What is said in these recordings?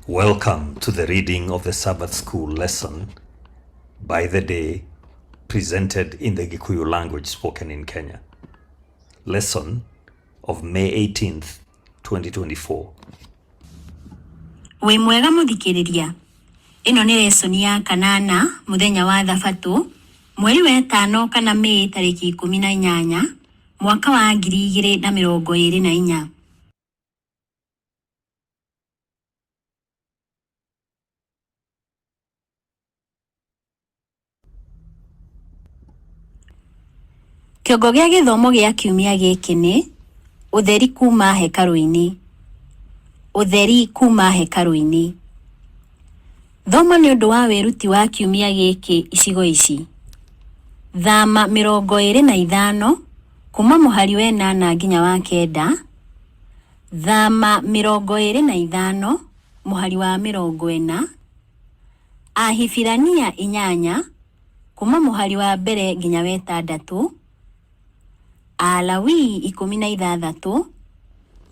Welcome to the reading of the Sabbath School lesson by the day presented in the Gikuyu language spoken in Kenya. Lesson of May 18th, 2024. Wĩ mwega mũthikĩrĩria. Ĩno nĩ lesson ya kanana mũthenya wa Thabatũ, mweri wa 5 kana Mei tarĩki 18, mwaka wa 2024. Kĩongo gĩa gĩthomo gĩa kiumia gĩkĩ nĩ ũtheri kuma hekarũ-inĩ. Ũtheri kuma hekarũ-inĩ. Thoma nĩ ũndũ wa wĩruti wa kiumia gĩkĩ icigo ici. Thama 25 kuma mũhari wa 8 nginya wa 9. Thama 25 mũhari wa 40. Ahibirania 8 kuma mũhari wa mbere nginya wa 6. Alawii 16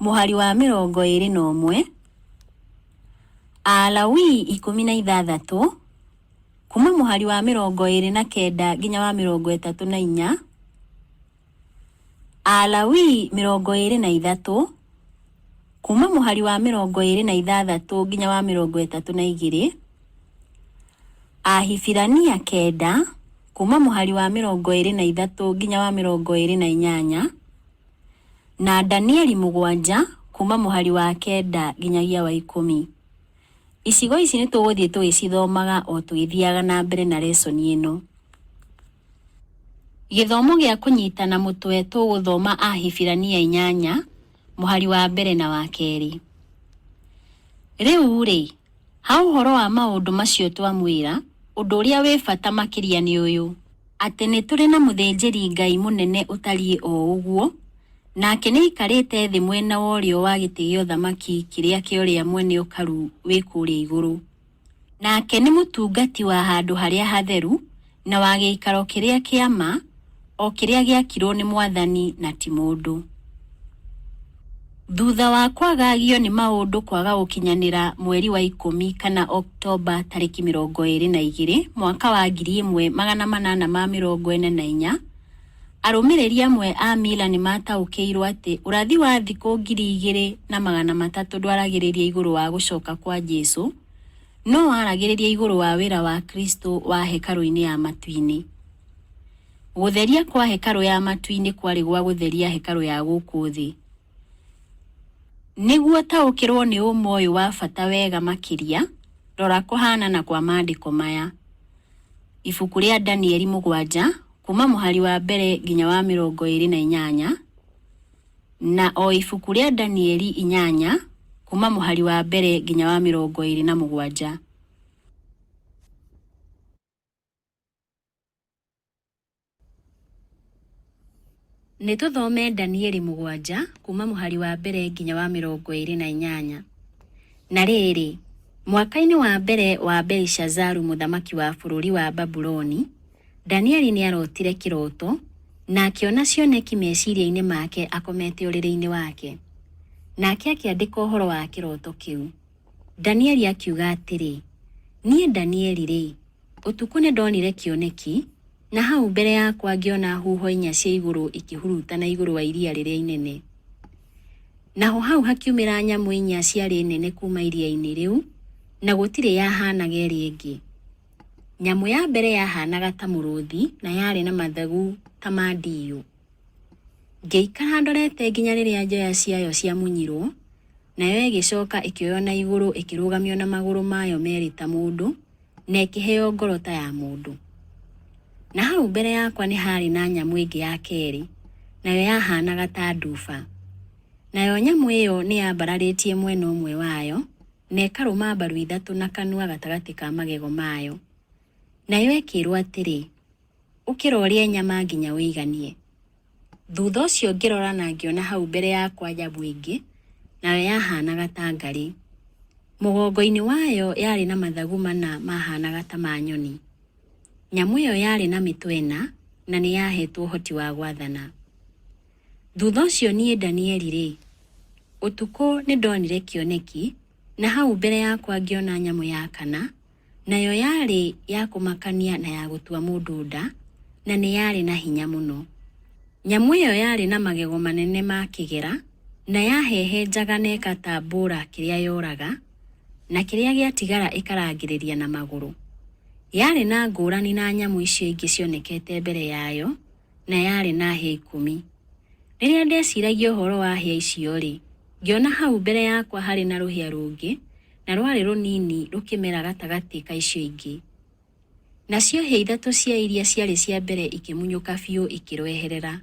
mũhari wa 21. Alawii 16 kuma mũhari wa 29 nginya wa 34. Alawii 23 kuma mũhari wa 26 nginya wa 32. Ahibirania 9 kuma mũhari wa 23 nginya wa 28. Na Danieli 7 kuma mũhari wa 9 nginyagia wa 10. Icigo ici nĩ tũgũthiĩ tũgĩcithomaga o tũgĩthiaga na mbere na lesson ĩno. Gĩthomo gĩa kũnyitana mũtwe tũgũthoma Ahibirania 8 mũhari wa mbere na wa 2. Rĩu ha ũhoro wa maũndũ macio twamwĩra, ũndũ ũrĩa wĩ bata makĩria nĩ ũyũ: atĩ nĩ tũrĩ na mũthĩnjĩri Ngai mũnene ũtariĩ o ũguo, nake nĩ aikarĩte thĩ mwena wa ũrĩo wa gĩtĩ gĩa ũthamaki kĩrĩa kĩa ũrĩa mwene ũkaru wĩ kũrĩa igũrũ. Nake nĩ mũtungati wa handũ harĩa hatheru na wa gĩikaro kĩrĩa kĩa ma, o kĩrĩa gĩakirwo nĩ Mwathani na ti mũndũ. Thutha wa kwagagio nĩ maũndũ kwaga gũkinyanĩra mweri wa 10 kana Oktoba tarĩki 22 mwaka wa 1844, arũmĩrĩri amwe a mila nĩ mataũkĩirwo atĩ ũrathi wa thikũ 2300 ndwaragĩrĩria igũrũ wa gũcoka kwa Jesũ, no waragĩrĩria igũrũ wa wĩra wa Kristo wa hekarũ-inĩ ya matu-inĩ. Gũtheria kwa hekarũ ya matu-inĩ kwarĩ gwa gũtheria hekarũ ya gũkũ thĩ. Nĩguo taũkĩrwo nĩ ũma ũyũ wa bata wega makĩria, rora kũhanana kwa maandĩko maya. Ibuku rĩa Danieli 7 kuma mũhari wa mbere nginya wa 28, na o ibuku rĩa Danieli 8 kuma mũhari wa mbere nginya wa 27. Nĩ tũthome Danieli 7 kuma mũhari wa mbere nginya wa 28. Na rĩrĩ, mwaka-inĩ wa mbere wa Belishazaru mũthamaki wa bũrũri wa Babuloni, Danieli nĩ arotire kĩroto na akĩona cioneki meciria-inĩ make akomete ũrĩrĩ-inĩ wake. Nake akĩandĩka ũhoro wa kĩroto kĩu. Danieli akiuga atĩrĩ: niĩ Danieli ũtukũ nĩ ndonire kĩoneki, na hau mbere yakwa ngĩona huho 4 cia igũrũ ikĩhurutana igũrũ wa iria rĩrĩa inene. Naho hau hakiumĩra nyamũ 4 ciarĩ nene kuma iria-inĩ rĩu, na gũtirĩ yahanaga ĩrĩa ĩngĩ. Nyamũ ya mbere yahanaga ta mũrũthi na yarĩ na mathagu ta ma ndiiyũ. Ngĩikara ndorete nginya rĩrĩa njoya ciayo ciamunyirwo, nayo ĩgĩcoka ĩkĩoywo na igũrũ ĩkĩrũgamio na magũrũ mayo merĩ ta mũndũ, na ĩkĩheo ngoro ta ya mũndũ. Na hau mbere yakwa nĩ harĩ na nyamũ ĩngĩ ya kerĩ, nayo yahanaga ta nduba. Nayo nyamũ ĩyo nĩ yambararĩtie mwena ũmwe wayo, na ĩkarũma mbaru 3 na kanua gatagatĩ ka magego mayo. Nayo ĩkĩrwo atĩrĩ: ũkĩrorie nyama nginya wĩiganie. Thutha ũcio ngĩrora na ngĩona hau mbere yakwa nyamũ ĩngĩ, nayo yahanaga ta ngarĩ. Mũgongo-inĩ wayo yarĩ na mathagu 4 mahanaga ta ma nyoni. Nyamũ ĩyo yarĩ na mĩtwe 4 na nĩ yahetwo ũhoti wa gwathana. Thutha ũcio niĩ Danieli ũtukũ nĩ ndonire kĩoneki, na hau mbere yakwa ngĩona nyamũ ya kana, nayo yarĩ ya kũmakania na ya gũtua mũndũ nda, na nĩ yarĩ na hinya mũno. Nyamũ ĩyo yarĩ na magego manene ma kĩgera, na yahehenjaga na ĩgatambũra kĩrĩa yoraga, na kĩrĩa gĩatigara ĩkarangĩrĩria na magũrũ. Yarĩ na ngũrani na nyamũ icio ingĩ cionekete mbere yayo, na yarĩ na hĩa 10. Rĩrĩa ndeciragia ũhoro wa hĩa icio-rĩ, ngĩona hau mbere yakwa harĩ na rũhĩa rũngĩ, na rwarĩ rũnini rũkĩmera gatagatĩ ka icio ingĩ. Nacio hĩa 3 cia iria ciarĩ cia mbere ikĩmunyũka biũ ikĩrweherera.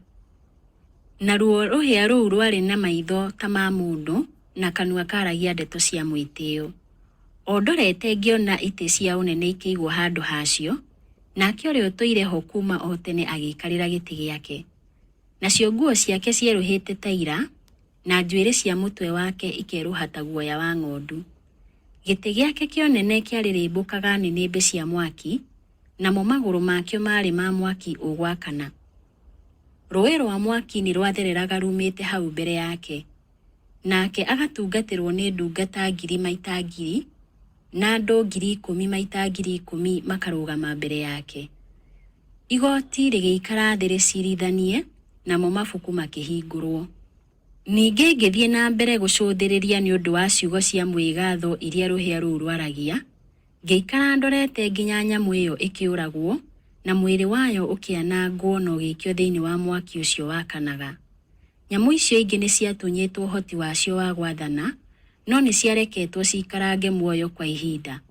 Naruo rũhĩa rũu rwarĩ na maitho ta ma mũndũ na kanua karagia ndeto cia mwĩtĩo. O ndorete ngĩona itĩ cia ũnene ikĩigwo handũ hacio, nake ũrĩa ũtũire ho kuma o tene agĩikarĩra gĩtĩ gĩake. Nacio nguo ciake cierũhĩte ta ira, na njuĩrĩ cia mũtwe wake ikerũha ta guoya wa ng'ondu. Gĩtĩ gĩake kĩonene kĩarĩrĩmbũkaga nĩnĩmbĩ cia mwaki, namo magũrũ makĩo marĩ ma mwaki ũgwakana. Rũĩ rwa mwaki nĩ rwathereraga rumĩte hau mbere yake, nake agatungatĩrwo nĩ ndungata 1000 maita 1000, na andũ 10,000 maita 10,000 makarũgama mbere yake. Igoti rĩgĩikara thĩ rĩcirithanie, namo mabuku makĩhingũrwo. Ningĩ ngĩthiĩ na mbere gũcũthĩrĩria nĩ ũndũ wa ciugo cia mwĩgatho iria rũhĩa rũu rwaragia, ngĩikara ndorete nginya nyamũ ĩyo ĩkĩũragwo, na mwĩrĩ wayo ũkĩanangwo na ũgĩikio thĩinĩ wa mwaki ũcio wakanaga. Nyamũ icio ingĩ nĩ ciatunyĩtwo ũhoti wacio wa gwathana, no nĩ ciareketwo ciikarange muoyo kwa ihinda.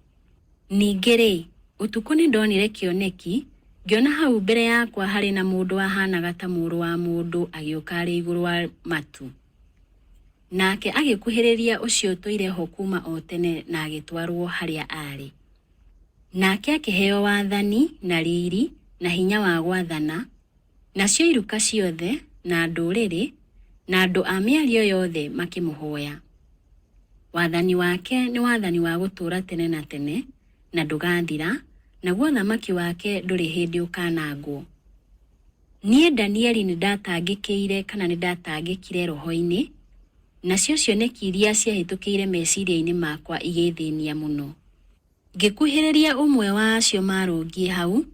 Ningĩ-rĩ, ũtukũ nĩ ndonire kĩoneki, ngĩona hau mbere yakwa harĩ na mũndũ wahanaga ta mũrũ wa mũndũ agĩũka arĩ igũrũ wa matu. Nake agĩkuhĩrĩria ũcio ũtũire ho kuma o tene na agĩtwarwo harĩa arĩ. Nake akĩheo wathani na riri na hinya wa gwathana, nacio iruka ciothe na ndũrĩrĩ na andũ a mĩario yothe makĩmũhoya. Wathani wake nĩ wathani wa gũtũũra tene na tene, na ndũgathira, naguo thamaki wake ndũrĩ hĩndĩ ũkanangwo. Niĩ Danieli nĩ ndatangĩkĩire kana nĩ ndatangĩkire roho-inĩ, nacio cioneki iria ciahĩtũkĩire meciria-inĩ makwa igĩthĩnia mũno. Ngĩkuhĩrĩria ũmwe wa acio marũngiĩ hau,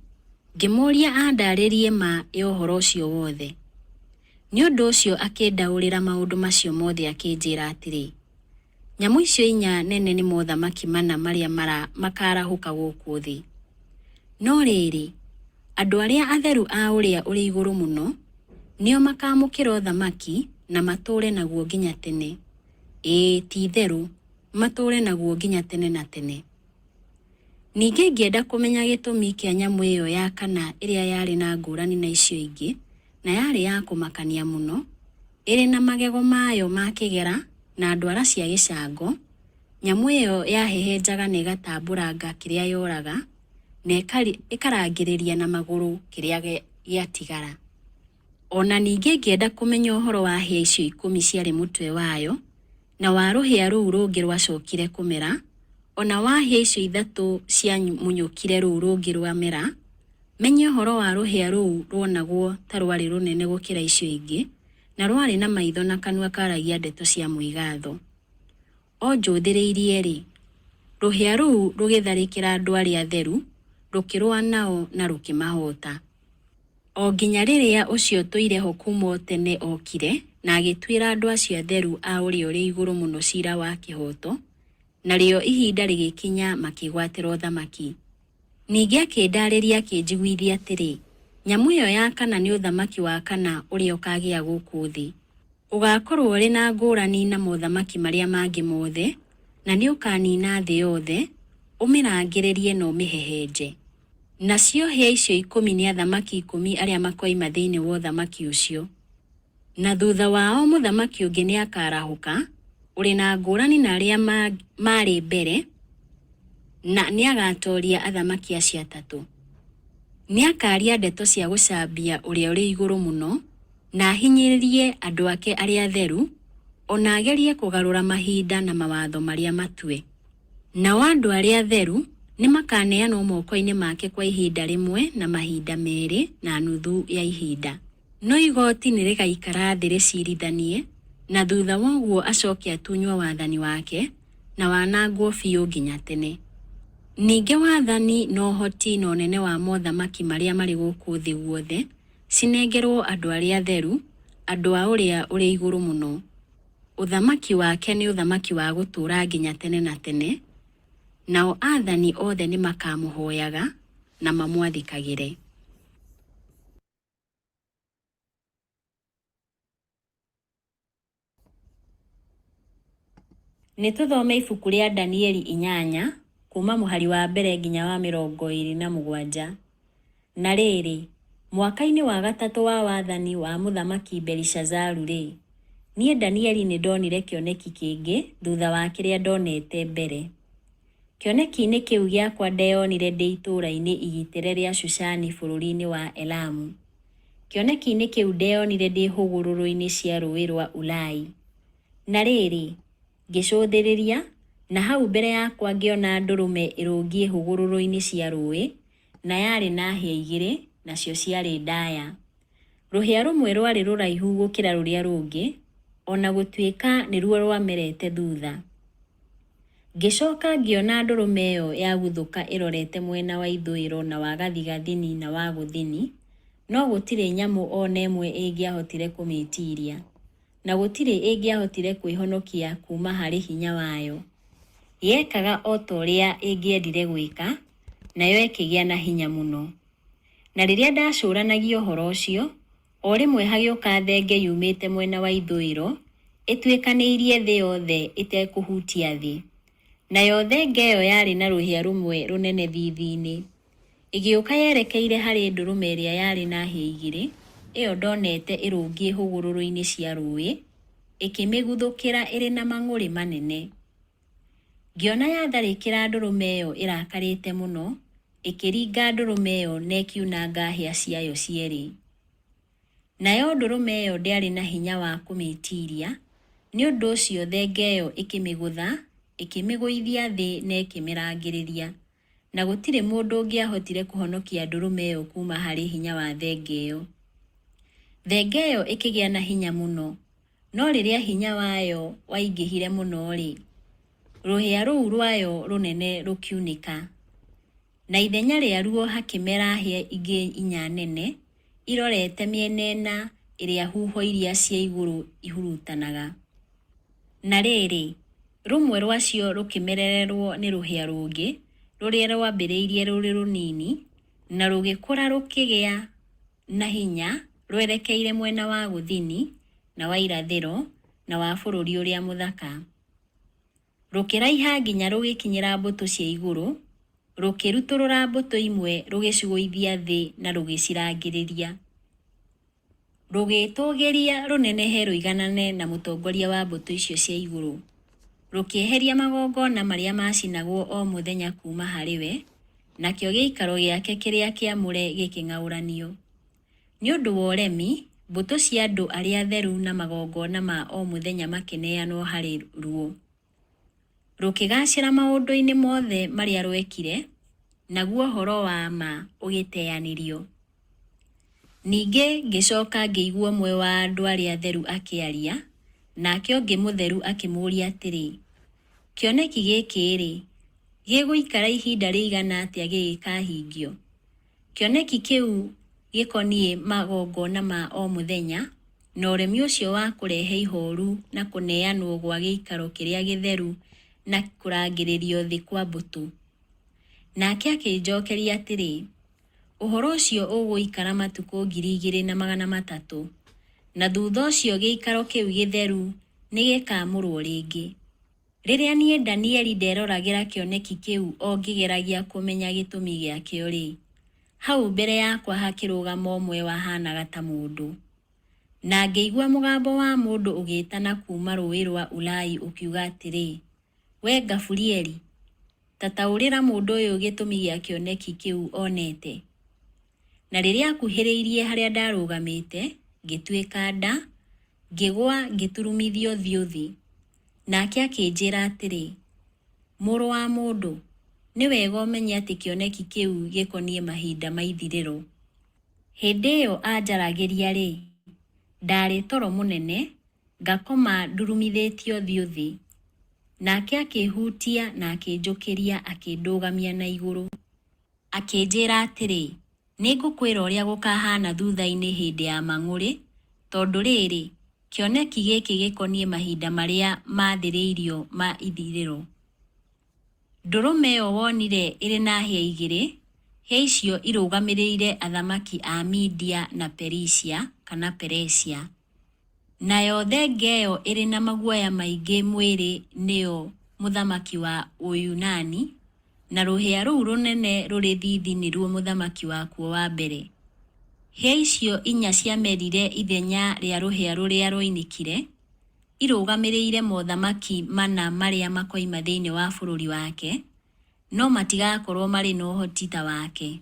ngĩmũũria andarĩrie ma ya ũhoro ũcio wothe. Nĩ ũndũ ũcio akĩndaũrĩra maũndũ macio mothe akĩnjĩra atĩrĩ, nyamũ icio 4 nene nĩ mothamaki 4 marĩa makarahũka gũkũ thĩ. No rĩrĩ, andũ arĩa atheru a ũrĩa ũrĩ igũrũ mũno, nĩo makamũkĩra ũthamaki na matũũre naguo nginya tene. Ti itherũ, matũũre naguo nginya tene na tene. Ningĩ ngĩenda kũmenya gĩtũmi kĩa nyamũ ĩyo ya kana ĩrĩa yarĩ na ngũrani na icio ingĩ, na yarĩ ya kũmakania mũno, ĩrĩ na magego mayo ma kĩgera na ndwara cia gĩcango. Nyamũ ĩyo yahehenjaga na ĩgatambũranga kĩrĩa yoraga, na ĩkarangĩrĩria na magũrũ kĩrĩa gĩatigara. Ona ningĩ ngĩenda kũmenya ũhoro wa hĩa icio 10 ciarĩ mũtwe wayo, na wa rũhĩa rũu rũngĩ rwacokire kũmera, ona wa hĩa icio 3 ciamunyũkire rũu rũngĩ rwamera, menye ũhoro wa rũhĩa rũu rwonagwo ta rwarĩ rũnene gũkĩra icio ingĩ, na rwarĩ na maitho na kanua karagia ndeto cia mwĩgatho. O njũthĩrĩirie-rĩ, rũhĩa rũu rũgĩtharĩkĩra andũ arĩa atheru, rũkĩrũa nao na rũkĩmahota. O nginya rĩrĩa ũcio ũtũire ho kuma tene okire, na agĩtuĩra andũ acio atheru a ũrĩa ũrĩ igũrũ mũno cira wa kĩhoto, narĩo ihinda rĩgĩkinya makĩgwatĩra ũthamaki. Ningĩ akĩndarĩria akĩnjiguithia atĩrĩ, nyamũ ĩyo ya kana nĩ ũthamaki wa kana ũrĩa ũkagĩa gũkũ thĩ. Ũgakorwo ũrĩ na ngũrani na mothamaki marĩa mangĩ mothe, na nĩ ũkanina thĩ yothe, ũmĩrangĩrĩrie na ũmĩhehenje. Nacio hĩa icio 10 nĩ athamaki 10 arĩa makoima thĩinĩ wa ũthamaki ũcio. Na thutha wao mũthamaki ũngĩ nĩ akarahũka, ũrĩ na ngũrani na arĩa marĩ mbere, na nĩ agatoria athamaki acio 3. Nĩ akaria ndeto cia gũcambia ũrĩa ũrĩ igũrũ mũno, na ahinyĩrĩrie andũ ake arĩa atheru, ona agerie kũgarũra mahinda na mawatho marĩa matue. Nao andũ arĩa atheru nĩ makaneanwo moko-inĩ make kwa ihinda rĩmwe na mahinda 2 na nuthu ya ihinda. No igoti nĩ rĩgaikara thĩ rĩcirithanie, na thutha woguo acoke atunywo wathani wake, na wanangwo biũ nginya tene. Ningĩ wathani no ũhoti na ũnene wa mothamaki marĩa marĩ gũkũ thĩ guothe cinengerwo andũ arĩa atheru, andũ a ũrĩa ũrĩ igũrũ mũno. Ũthamaki wake nĩ ũthamaki wa gũtũũra nginya tene na tene, nao athani othe nĩ makamũhoyaga na mamwathĩkagĩre. Nĩtũthome ibuku rĩa Danieli 8 kuma mũhari wa mbere nginya wa 27. Na rĩrĩ, mwaka-inĩ wa gatatũ wa wathani wa mũthamaki Belishazaru-rĩ, niĩ Danieli nĩndonire kĩoneki kĩngĩ thutha wa kĩrĩa ndonete mbere. Kĩoneki-inĩ kĩu gĩakwa ndeyonire ndĩ itũũra-inĩ igitĩre rĩa Shushani bũrũri-inĩ wa Elamu. Kĩoneki-inĩ kĩu ndeyonire ndĩ hũgũrũrũ-inĩ cia rũĩ rwa Ulai. Na rĩrĩ, ngĩcũthĩrĩria, na hau mbere yakwa ngĩona ndũrũme ĩrũngiĩ hũgũrũrũ-inĩ cia rũĩ, na yarĩ na hĩa igĩrĩ, nacio ciarĩ ndaya. Rũhĩa rũmwe rwarĩ rũraihu gũkĩra rũrĩa rũngĩ, ona gũtuĩka nĩruo rwamerete thutha. Ngĩcoka ngĩona ndũrũme ĩyo yaguthũka ĩrorete mwena wa ithũĩro na wa gathigathini na wa gũthini, no gũtirĩ nyamũ ona ĩmwe ĩngĩahotire kũmĩtiria, na gũtirĩ ĩngĩahotire kwĩhonokia kuma harĩ hinya wayo. Yekaga o ta ũrĩa ĩngĩendire gwĩka, nayo ĩkĩgĩa na hinya mũno. Na rĩrĩa ndacũranagia ũhoro ũcio, o rĩmwe hagĩũka thenge yumĩte mwena wa ithũĩro, ĩtuĩkanĩirie thĩ yothe ĩtekũhutia thĩ. Nayo thenge ĩyo yarĩ na rũhĩa rũmwe rũnene thithi-inĩ. Ĩgĩũka yerekeire harĩ ndũrũme ĩrĩa yarĩ na hĩa igĩrĩ, ĩyo ndonete ĩrũngiĩ hũgũrũrũ-inĩ cia rũĩ, ĩkĩmĩguthũkĩra ĩrĩ na mang'ũrĩ manene. Ngĩona yatharĩkĩra ndũrũme ĩyo ĩrakarĩte mũno, ĩkĩringa ndũrũme ĩyo na ĩkiunanga hĩa ciayo cierĩ. Nayo ndũrũme ĩyo ndĩarĩ na hinya wa kũmĩtiria, nĩ ũndũ ũcio thenge ĩyo ĩkĩmĩgũtha, ĩkĩmĩgũithia thĩ na ĩkĩmĩrangĩrĩria, na gũtirĩ mũndũ ũngĩahotire kũhonokia ndũrũme ĩyo kuma harĩ hinya wa thenge ĩyo. Thenge ĩyo ĩkĩgĩa na hinya mũno, no rĩrĩa hinya wayo waingĩhire mũno-rĩ, rũhĩa rũu rwayo rũnene rũkiunĩka, na ithenya rĩaruo hakĩmera hĩa ingĩ 4 nene, irorete mĩena ĩna ĩrĩa huho iria cia igũrũ ihurutanaga. Na rĩrĩ, rũmwe rwacio rũkĩmerererwo nĩ rũhĩa rũngĩ, rũrĩa rwambĩrĩirie rũrĩ rũnini, na rũgĩkũra rũkĩgĩa na hinya rwerekeire mwena wa gũthini, na wa irathĩro, na wa bũrũri ũrĩa mũthaka. Rũkĩraiha nginya rũgĩkinyĩra mbũtũ cia igũrũ, rũkĩrutũrũra mbũtũ imwe rũgĩcigũithia thĩ na rũgĩcirangĩrĩria. Rũgĩtũgĩria rũnenehe rũiganane na mũtongoria wa mbũtũ icio cia igũrũ. Rũkĩeheria magongona marĩa macinagwo o mũthenya kuma harĩ we, nakĩo gĩikaro gĩake kĩrĩa kĩamũre gĩkĩng'aũranio. Nĩ ũndũ wa ũremi, mbũtũ cia andũ arĩa atheru na magongona ma o mũthenya makĩneanwo harĩ ruo. Rũkĩgacĩra maũndũ-inĩ mothe marĩa rwekire, naguo ũhoro wa ma ũgĩteanĩrio. Ningĩ ngĩcoka ngĩigua ũmwe wa andũ arĩa atheru akĩaria, nake ũngĩ mũtheru akĩmũũria atĩrĩ, kĩoneki gĩkĩ-rĩ, gĩgũikara ihinda rĩigana atĩa gĩgĩkahingio? Kĩoneki kĩu gĩkoniĩ magongona ma o mũthenya, na ũremi ũcio wa kũrehe ihoru na kũneanwo gwa gĩikaro kĩrĩa gĩtheru na kũrangĩrĩrio thĩ kwa mbũtũ. Nake akĩnjokeria atĩrĩ, ũhoro ũcio ũgũikara matukũ 2,300, na thutha ũcio gĩikaro kĩu gĩtheru nĩ gĩkamũrwo rĩngĩ. Rĩrĩa niĩ Danieli nderoragĩra kĩoneki kĩu o ngĩgeragia kũmenya gĩtũmi gĩakĩo-rĩ, hau mbere yakwa hakĩrũgama ũmwe wahanaga ta mũndũ. Na ngĩigua mũgambo wa mũndũ ũgĩtana kuma rũĩ rwa Ulai ũkiuga atĩrĩ, we Gaburieli, ta taũrĩra mũndũ ũyũ gĩtũmi gĩa kĩoneki kĩu onete. Na rĩrĩa akuhĩrĩirie harĩa ndarũgamĩte, ngĩtuĩka nda, ngĩgwa ngĩturumithio thiũ thĩ. Nake akĩnjĩra atĩrĩ, mũrũ wa mũndũ, nĩ wega ũmenye atĩ kĩoneki kĩu gĩkoniĩ mahinda ma ithirĩro. Hĩndĩ ĩyo anjaragĩria-rĩ, ndarĩ toro mũnene, ngakoma ndurumithĩtio thiũ thĩ. nake akĩhutia na akĩnjũkĩria akĩndũgamia na igũrũ. Akĩnjĩra atĩrĩ, nĩngũkwĩra ũrĩa gũkahana thutha-inĩ hĩndĩ ya mang'ũrĩ, tondũ rĩrĩ, kĩoneki gĩkĩ gĩkoniĩ mahinda marĩa mathĩrĩirio ma ithirĩro. Ndũrũme ĩyo wonire ĩrĩ na hĩa igĩrĩ, hĩa icio irũgamĩrĩire athamaki a Media na Perisia kana Peresia. Nayo thenge ĩyo ĩrĩ na maguoya maingĩ mwĩrĩ nĩyo mũthamaki wa Ũyunani, na rũhĩa rũu rũnene rũrĩ thithi nĩruo mũthamaki wakuo wa mbere. Hĩa icio inya ciamerire ithenya rĩa rũhĩa rũrĩa rwoinĩkire, irũgamĩrĩire mothamaki mana marĩa makoima thĩinĩ wa bũrũri wake, no matigakorwo marĩ na ũhoti ta wake.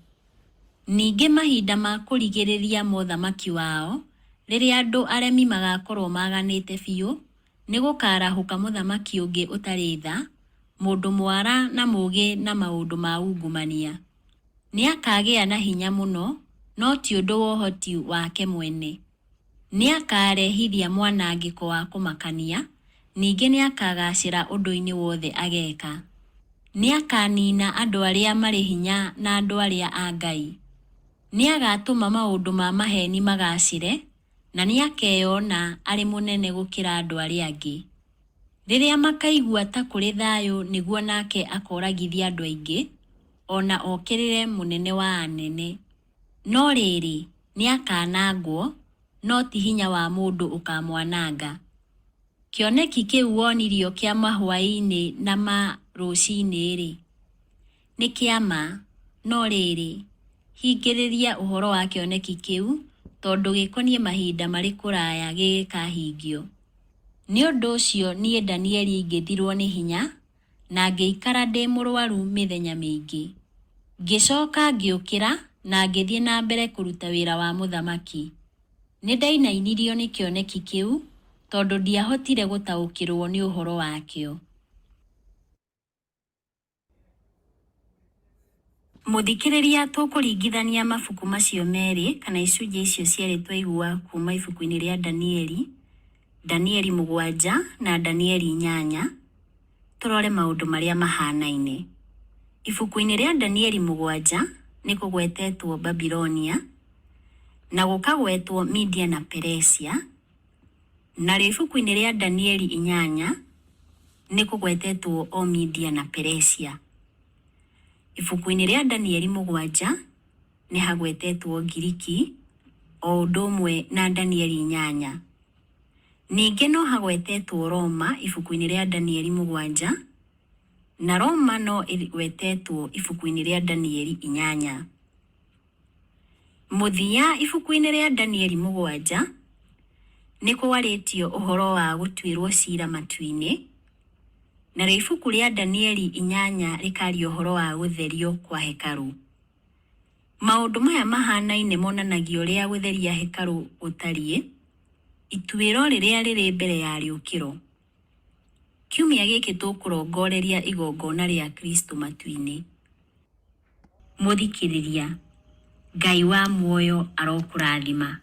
Ningĩ mahinda ma kũrigĩrĩria mothamaki wao, rĩrĩa andũ aremi magakorwo maganĩte biũ, nĩgũkarahũka mũthamaki ũngĩ ũtarĩ tha, mũndũ mwara na mũũgĩ na maũndũ ma ungumania. Nĩakagĩa na hinya mũno, no ti ũndũ wa ũhoti wake mwene. Nĩakarehithia mwanangĩko wa kũmakania, ningĩ nĩakagacĩra ũndũ-inĩ wothe ageka. Nĩakanina andũ arĩa marĩ hinya na andũ arĩa a Ngai. Nĩagatũma maũndũ ma maheni magacĩre, na nĩakeyona arĩ mũnene gũkĩra andũ arĩa angĩ. Rĩrĩa makaigua ta kũrĩ thayũ nĩguo nake akoragithia andũ aingĩ, ona okĩrĩre mũnene wa anene. No rĩrĩ, nĩakanangwo, no ti hinya wa mũndũ ũkamwananga. Kĩoneki kĩu wonirio kĩa mahwaĩ-inĩ na ma rũcinĩ-rĩ, nĩ kĩama, no rĩrĩ, hingĩrĩria ũhoro wa kĩoneki kĩu, tondũ gĩkoniĩ mahinda marĩ kũraya gĩgĩkahingio. Nĩ ũndũ ũcio niĩ Danieli ngĩthirwo nĩ hinya, na ngĩikara ndĩ mũrwaru mĩthenya mĩingĩ. Ngĩcoka ngĩũkĩra na ngĩthiĩ na mbere kũruta wĩra wa mũthamaki. Nĩndainainirio nĩ kĩoneki kĩu, tondũ ndiahotire gũtaũkĩrwo nĩ ũhoro wakĩo. Mũthikĩrĩria, tũkũringithania mabuku macio merĩ kana icunjĩ icio cierĩ twaigua kuma ibuku-inĩ rĩa Danieli, Danieli 7 na Danieli 8, tũrore maũndũ marĩa mahanaine. Ibuku-inĩ rĩa Danieli 7 nĩ kũgwetetwo Babilonia, na gũkagwetwo Media na Peresia, na ibuku-inĩ rĩa Danieli 8 nĩ kũgwetetwo o Media na Peresia. Ibuku-inĩ rĩa Danieli 7 nĩ hagwetetwo Ngiriki, o ũndũ ũmwe na Danieli 8. Ningĩ no hagwetetwo Roma ibuku-inĩ rĩa Danieli 7, na Roma no ĩgwetetwo ibuku-inĩ rĩa Danieli 8. Mũthia ibuku-inĩ rĩa Danieli 7 nĩ kũwarĩtio ũhoro wa gũtuĩrwo cira matu-inĩ, na ibuku rĩa Danieli 8 rĩkaria ũhoro wa gũtherio kwa hekaru. Maũndũ maya mahanaine monanagia ũrĩa gũtheria hekaru gũtariĩ, ituĩro rĩrĩa rĩrĩ mbere ya rĩũkĩro. Kiumia gĩkĩ tũkũrongoreria igongona rĩa Kristo matu-inĩ. Mũthikĩrĩria, Ngai wa muoyo arokũrathima.